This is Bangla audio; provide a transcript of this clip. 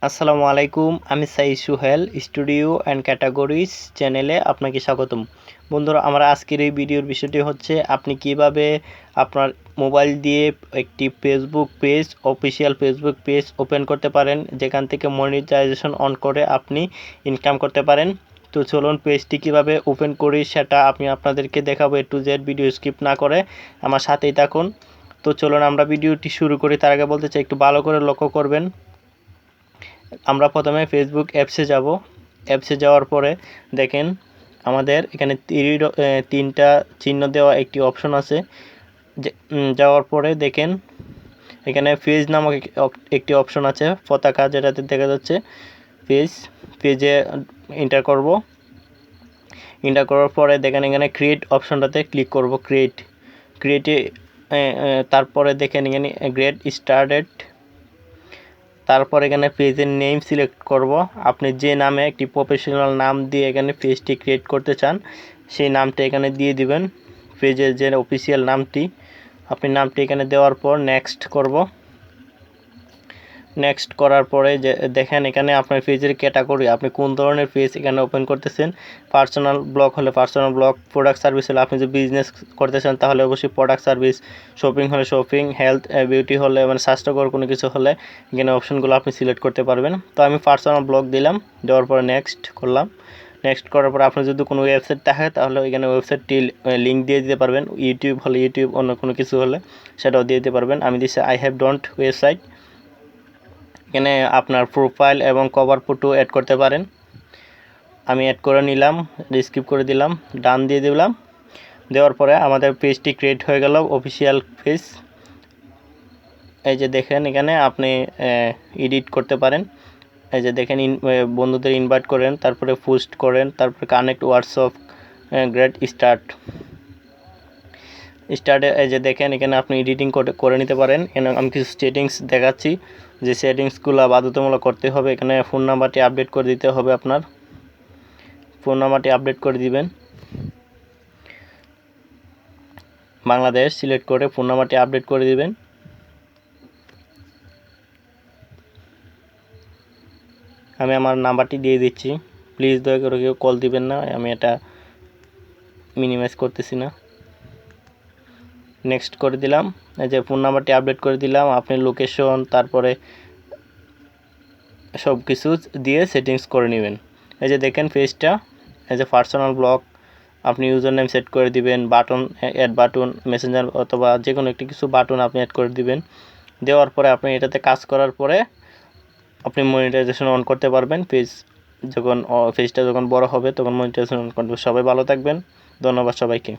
আসসালামু আলাইকুম, আমি Saeed Suhel studio and categories চ্যানেলে আপনাকে স্বাগতম। বন্ধুরা, আমার আজকের এই ভিডিওর বিষয়টি হচ্ছে আপনি কিভাবে আপনার মোবাইল দিয়ে একটি Facebook page, official Facebook page open করতে পারেন, যেখান থেকে মনিটাইজেশন অন করে আপনি ইনকাম করতে পারেন। তো চলুন পেজটি কিভাবে ওপেন করি সেটা আমি আপনাদেরকে দেখাবো A to Z, video skip না করে আমার সাথেই থাকুন। তো চলুন আমরা ভিডিওটি শুরু করি। তার আগে বলতে চাই, একটু ভালো করে লক্ষ্য করবেন। আমরা প্রথমে ফেসবুক অ্যাপসে যাব। অ্যাপসে যাওয়ার পরে দেখেন আমাদের এখানে তিনটা চিহ্ন দেওয়া একটি অপশন আছে। যাওয়ার পরে দেখেন এখানে পেজ নামক একটি অপশন আছে, পতাকা, যেটাতে দেখা যাচ্ছে পেজে এন্টার করব। এন্টার করার পরে দেখেন এখানে ক্রিয়েট অপশনটাতে ক্লিক করব। ক্রিয়েটে তারপরে দেখেন এখানে গেট স্টার্টেড। তারপর এখানে পেজের নেম সিলেক্ট করব। আপনি যে নামে একটি প্রফেশনাল নাম দিয়ে এখানে পেজটি ক্রিয়েট করতে চান সেই নামটা এখানে দিয়ে দিবেন। পেজের যে অফিসিয়াল নামটি, আপনি নামটি এখানে দেওয়ার পর নেক্সট করব। নেক্সট করার পরে যে দেখেন এখানে আপনার পেজের ক্যাটাগরি, আপনি কোন ধরনের পেজ এখানে ওপেন করতেছেন। পার্সোনাল ব্লগ হলে পার্সোনাল ব্লগ, প্রোডাক্ট সার্ভিস হলে আপনি যে বিজনেস করতে চান তাহলে অবশ্যই প্রোডাক্ট সার্ভিস, শপিং হলে শপিং, হেলথ বিউটি হলে মানে স্বাস্থ্যকর কোনো কিছু হলে এখানে অপশনগুলো আপনি সিলেক্ট করতে পারবেন। তো আমি পার্সোনাল ব্লগ দিলাম, দেওয়ার পরে নেক্সট করলাম। নেক্সট করার পর আপনি যদি কোনো ওয়েবসাইট থাকে তাহলে এখানে ওয়েবসাইটটি লিঙ্ক দিয়ে দিতে পারবেন। ইউটিউব হলে ইউটিউব, অন্য কোনো কিছু হলে সেটাও দিয়ে দিতে পারবেন। আমি দিচ্ছি আই হ্যাভ ডন্ট ওয়েবসাইট। এখানে আপনার প্রোফাইল এবং কভার ফটো অ্যাড করতে পারেন। আমি অ্যাড করে নিলাম, স্কিপ করে দিলাম, ডান দিয়ে দিলাম। দেওয়ার পরে আমাদের পেজটি ক্রিয়েট হয়ে গেল, অফিসিয়াল পেজ। এই যে দেখেন এখানে আপনি এডিট করতে পারেন। এই যে দেখেন বন্ধুদের ইনভাইট করেন, তারপরে পোস্ট করেন, তারপরে কানেক্ট হোয়াটসঅ্যাপ, গ্রেট স্টার্টে এই যে দেখেন এখানে আপনি এডিটিং করে নিতে পারেন। এখানে আমি কিছু সেটিংস দেখাচ্ছি, যে সেটিংসগুলো বাধ্যতামূলক করতে হবে। এখানে ফোন নাম্বারটি আপডেট করে দিতে হবে, আপনার ফোন নাম্বারটি আপডেট করে দিবেন। বাংলাদেশ সিলেক্ট করে ফোন নাম্বারটি আপডেট করে দিবেন। আমি আমার নাম্বারটি দিয়ে দিচ্ছি, প্লিজ দয়া করে কেউ কল দিবেন না, আমি এটা মিনিমাইজ করতেছি না। নেক্সট করে দিলাম। এই যে ফোন নাম্বারটি আপডেট করে দিলাম, আপনি লোকেশন তারপরে সব কিছু দিয়ে সেটিংস করে নেবেন। এই যে দেখেন পেজটা, এই যে পার্সোনাল ব্লগ, আপনি ইউজার নেম সেট করে দিবেন, বাটন অ্যাড বাটন, মেসেঞ্জার অথবা যে কোনো একটি কিছু বাটন আপনি অ্যাড করে দিবেন। দেওয়ার পরে আপনি এটাতে কাজ করার পরে আপনি মনিটাইজেশন অন করতে পারবেন। পেজটা যখন বড় হবে তখন মনিটাইজেশন অন করতে। সবাই ভালো থাকবেন, ধন্যবাদ সবাইকে।